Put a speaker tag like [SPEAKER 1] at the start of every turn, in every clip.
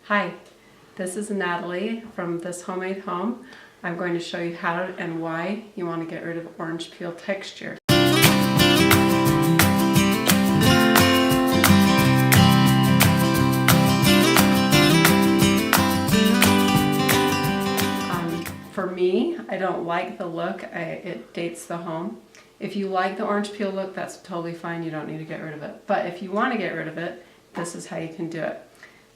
[SPEAKER 1] Hi, this is Natalie from This Homemade Home. I'm going to show you how and why you want to get rid of orange peel texture. For me, I don't like the look. It dates the home. If you like the orange peel look, that's totally fine. You don't need to get rid of it. But if you want to get rid of it, this is how you can do it,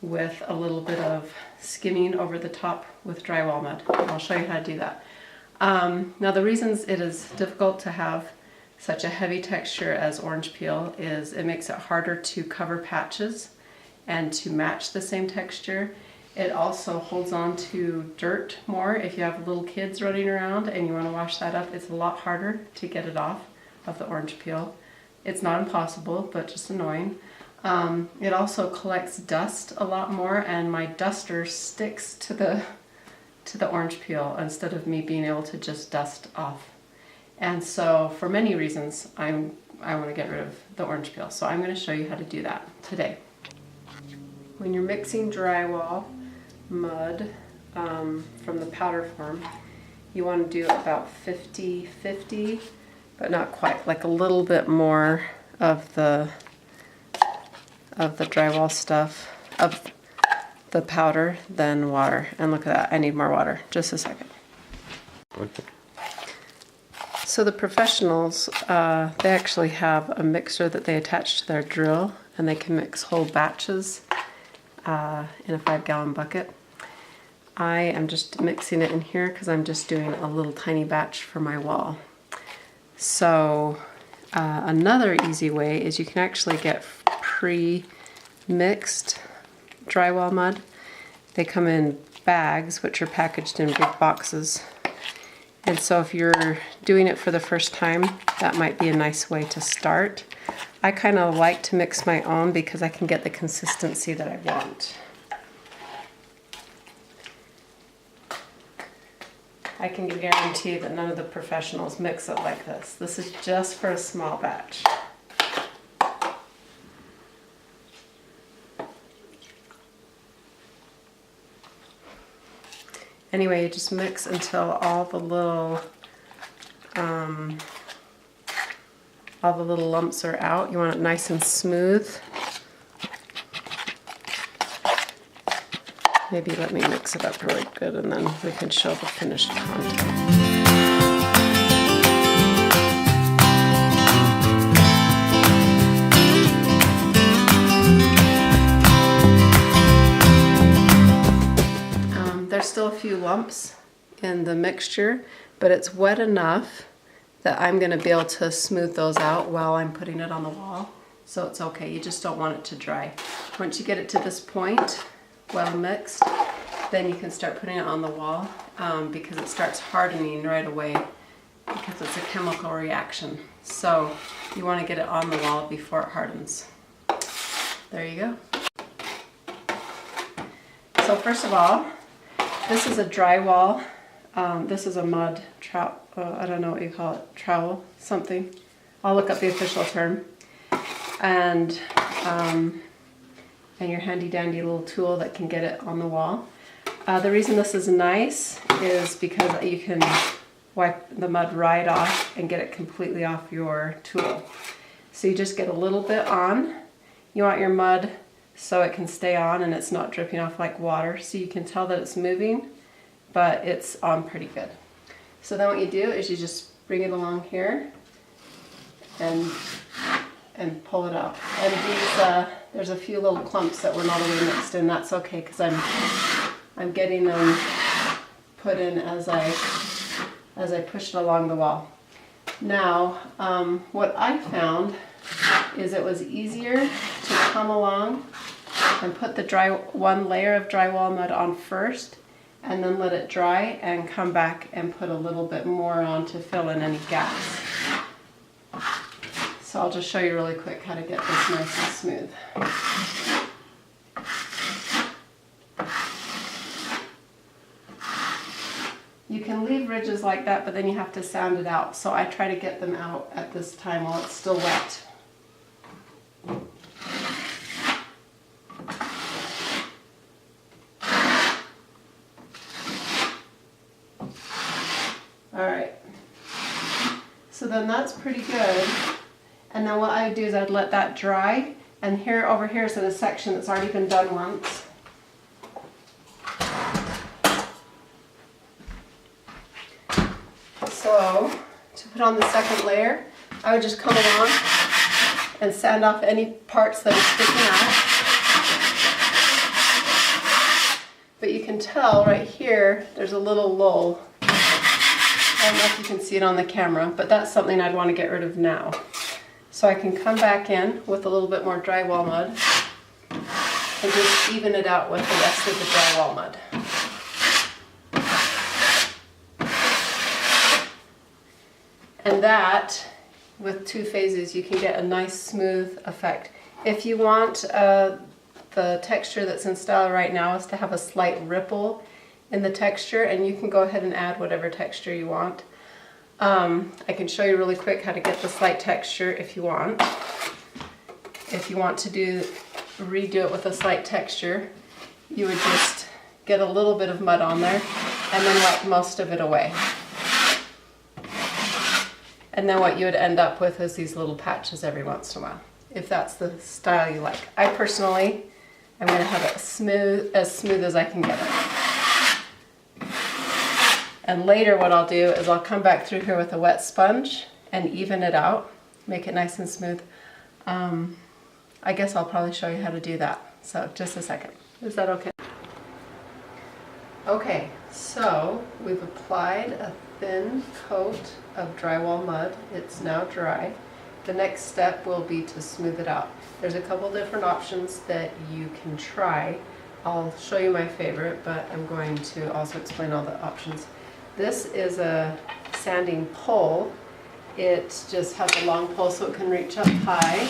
[SPEAKER 1] with a little bit of skimming over the top with drywall mud. I'll show you how to do that. Now the reasons it is difficult to have such a heavy texture as orange peel is it makes it harder to cover patches and to match the same texture. It also holds on to dirt more. If you have little kids running around and you want to wash that up, it's a lot harder to get it off of the orange peel. It's not impossible, but just annoying. It also collects dust a lot more, and my duster sticks to the orange peel instead of me being able to just dust off. And so for many reasons I want to get rid of the orange peel. So I'm going to show you how to do that today. When you're mixing drywall mud from the powder form, you want to do about 50-50, but not quite, like a little bit more of the drywall stuff, of the powder, than water. And look at that, I need more water. Just a second. Okay. So the professionals, they actually have a mixer that they attach to their drill, and they can mix whole batches in a 5-gallon bucket. I am just mixing it in here because I'm just doing a little tiny batch for my wall. So another easy way is you can actually get pre-mixed drywall mud. They come in bags, which are packaged in big boxes. And so if you're doing it for the first time, that might be a nice way to start. I kind of like to mix my own because I can get the consistency that I want. I can guarantee that none of the professionals mix it like this. This is just for a small batch. Anyway, you just mix until all the little lumps are out. You want it nice and smooth. Maybe let me mix it up really good, and then we can show the finished content. There's still a few lumps in the mixture, but it's wet enough that I'm going to be able to smooth those out while I'm putting it on the wall. So it's okay, you just don't want it to dry. Once you get it to this point, well mixed, then you can start putting it on the wall because it starts hardening right away because it's a chemical reaction. So you want to get it on the wall before it hardens. There you go. So first of all, this is a drywall. This is a mud trowel. I don't know what you call it. Trowel, something. I'll look up the official term. And your handy dandy little tool that can get it on the wall. The reason this is nice is because you can wipe the mud right off and get it completely off your tool. So you just get a little bit on. You want your mud so it can stay on and it's not dripping off like water. So you can tell that it's moving, but it's on pretty good. So then what you do is you just bring it along here and pull it out. And these, there's a few little clumps that were not already mixed in. That's okay because I'm getting them put in as I push it along the wall. Now, what I found is it was easier to come along and put the one layer of drywall mud on first, and then let it dry and come back and put a little bit more on to fill in any gaps. So I'll just show you really quick how to get this nice and smooth. You can leave ridges like that, but then you have to sand it out. So I try to get them out at this time while it's still wet. then that's pretty good. And then what I would do is I'd let that dry. And here, over here is in a section that's already been done once. So, to put on the second layer, I would just come along and sand off any parts that are sticking out. But you can tell right here, there's a little lull. I don't know if you can see it on the camera, but that's something I'd want to get rid of now. So I can come back in with a little bit more drywall mud and just even it out with the rest of the drywall mud. And that, with 2 phases, you can get a nice smooth effect. If you want the texture that's in style right now is to have a slight ripple in the texture, and you can go ahead and add whatever texture you want. I can show you really quick how to get the slight texture if you want. If you want to redo it with a slight texture, you would just get a little bit of mud on there and then wipe most of it away. And then what you would end up with is these little patches every once in a while, if that's the style you like. I personally am going to have it as smooth as I can get it. And later what I'll do is I'll come back through here with a wet sponge and even it out, make it nice and smooth. I guess I'll probably show you how to do that. So just a second. Is that okay? Okay, so we've applied a thin coat of drywall mud. It's now dry. The next step will be to smooth it out. There's a couple different options that you can try. I'll show you my favorite, but I'm going to also explain all the options. This is a sanding pole. It just has a long pole so it can reach up high,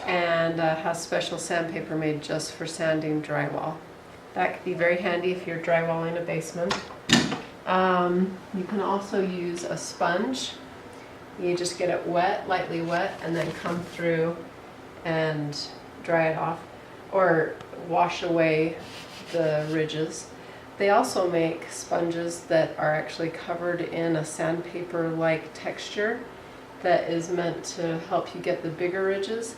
[SPEAKER 1] and has special sandpaper made just for sanding drywall. That could be very handy if you're drywalling a basement. You can also use a sponge. You just get it wet, lightly wet, and then come through and dry it off or wash away the ridges. They also make sponges that are actually covered in a sandpaper-like texture that is meant to help you get the bigger ridges.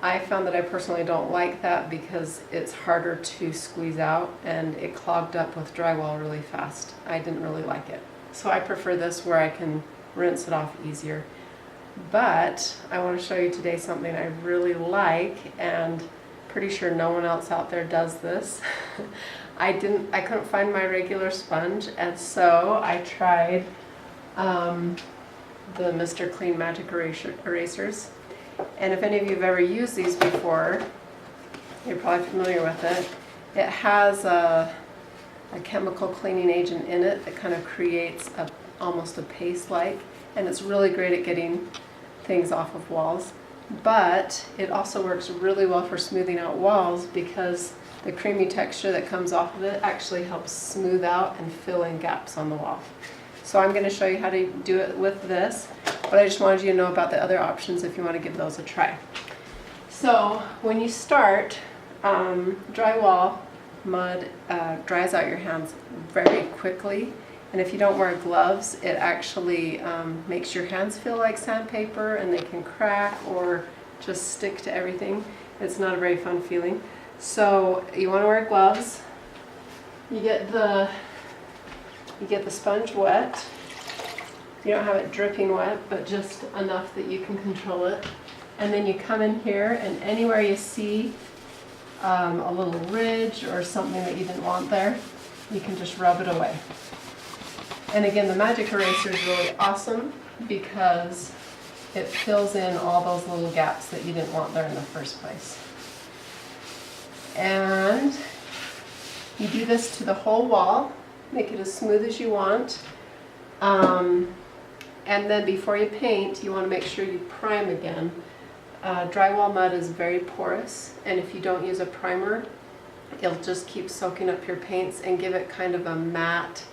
[SPEAKER 1] I found that I personally don't like that because it's harder to squeeze out and it clogged up with drywall really fast. I didn't really like it. So I prefer this where I can rinse it off easier. But I want to show you today something I really like, and pretty sure no one else out there does this. I couldn't find my regular sponge, and so I tried the Mr. Clean Magic erasers. And if any of you have ever used these before, you're probably familiar with it. It has a chemical cleaning agent in it that kind of creates almost a paste-like, and it's really great at getting things off of walls. But it also works really well for smoothing out walls because the creamy texture that comes off of it actually helps smooth out and fill in gaps on the wall. So I'm going to show you how to do it with this, but I just wanted you to know about the other options if you want to give those a try. So when you start, drywall mud dries out your hands very quickly, and if you don't wear gloves, it actually makes your hands feel like sandpaper, and they can crack or just stick to everything. It's not a very fun feeling. So you want to wear gloves. You get the sponge wet. You don't have it dripping wet, but just enough that you can control it. And then you come in here, and anywhere you see a little ridge or something that you didn't want there, you can just rub it away. And again, the magic eraser is really awesome because it fills in all those little gaps that you didn't want there in the first place. And you do this to the whole wall, make it as smooth as you want. And then before you paint, you want to make sure you prime again. Drywall mud is very porous, and if you don't use a primer, it'll just keep soaking up your paints and give it kind of a matte,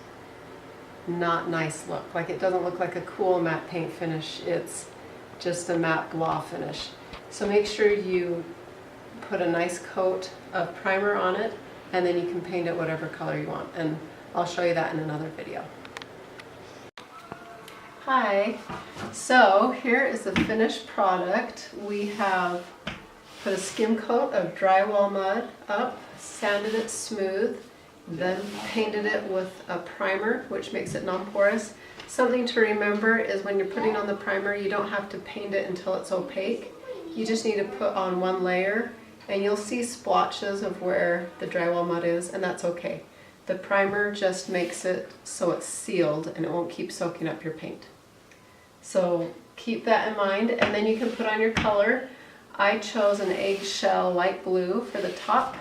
[SPEAKER 1] not nice look. Like, it doesn't look like a cool matte paint finish, it's just a matte blah finish. So make sure you put a nice coat of primer on it, and then you can paint it whatever color you want, and I'll show you that in another video. Hi. So here is the finished product. We have put a skim coat of drywall mud up, sanded it smooth, then painted it with a primer, which makes it non-porous. Something to remember is when you're putting on the primer, you don't have to paint it until it's opaque. You just need to put on one layer, and you'll see splotches of where the drywall mud is, and that's okay. The primer just makes it so it's sealed and it won't keep soaking up your paint. So keep that in mind, and then you can put on your color. I chose an eggshell light blue for the top,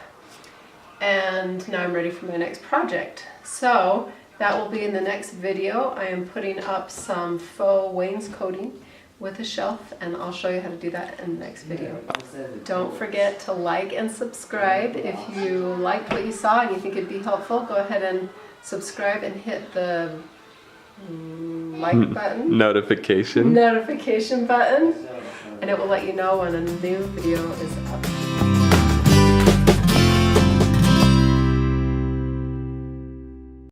[SPEAKER 1] and now I'm ready for my next project. So that will be in the next video. I am putting up some faux wainscoting with a shelf, and I'll show you how to do that in the next video. Don't forget to like and subscribe. If you liked what you saw and you think it'd be helpful, go ahead and subscribe and hit the like button.
[SPEAKER 2] Notification
[SPEAKER 1] button, and it will let you know when a new video is up.